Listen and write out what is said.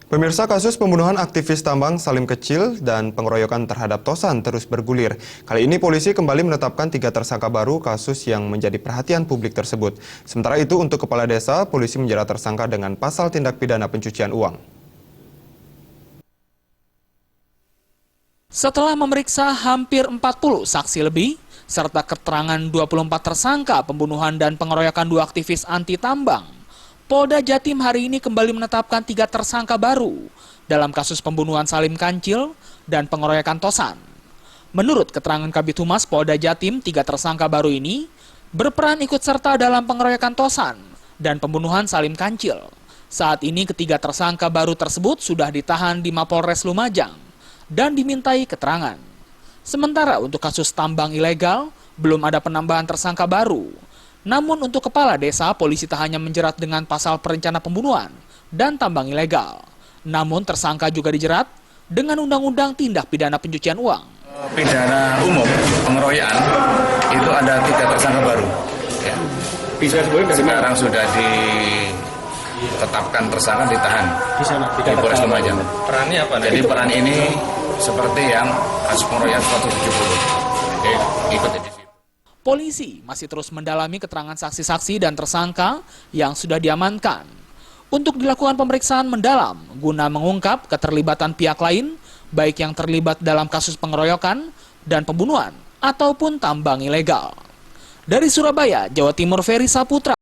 Pemirsa, kasus pembunuhan aktivis tambang Salim Kecil dan pengeroyokan terhadap Tosan terus bergulir. Kali ini polisi kembali menetapkan 3 tersangka baru kasus yang menjadi perhatian publik tersebut. Sementara itu untuk kepala desa, polisi menjerat tersangka dengan pasal tindak pidana pencucian uang. Setelah memeriksa hampir 40 saksi lebih, serta keterangan 24 tersangka pembunuhan dan pengeroyokan 2 aktivis anti tambang, Polda Jatim hari ini kembali menetapkan 3 tersangka baru dalam kasus pembunuhan Salim Kecil dan pengeroyokan Tosan. Menurut keterangan Kabid Humas Polda Jatim, 3 tersangka baru ini berperan ikut serta dalam pengeroyokan Tosan dan pembunuhan Salim Kecil. Saat ini ketiga tersangka baru tersebut sudah ditahan di Mapolres Lumajang dan dimintai keterangan. Sementara untuk kasus tambang ilegal, belum ada penambahan tersangka baru. Namun untuk kepala desa, polisi tak hanya menjerat dengan pasal perencana pembunuhan dan tambang ilegal. Namun tersangka juga dijerat dengan Undang-Undang Tindak Pidana Pencucian Uang. Pidana umum pengeroyokan itu ada 3 tersangka baru. Ya. Sekarang sudah ditetapkan tersangka, ditahan di Polres Lumajang. Perannya apa? Jadi peran ini seperti yang kasus pengeroyokan 170. Ikut di situ. Polisi masih terus mendalami keterangan saksi-saksi dan tersangka yang sudah diamankan untuk dilakukan pemeriksaan mendalam guna mengungkap keterlibatan pihak lain, baik yang terlibat dalam kasus pengeroyokan dan pembunuhan ataupun tambang ilegal. Dari Surabaya, Jawa Timur, Ferry Saputra.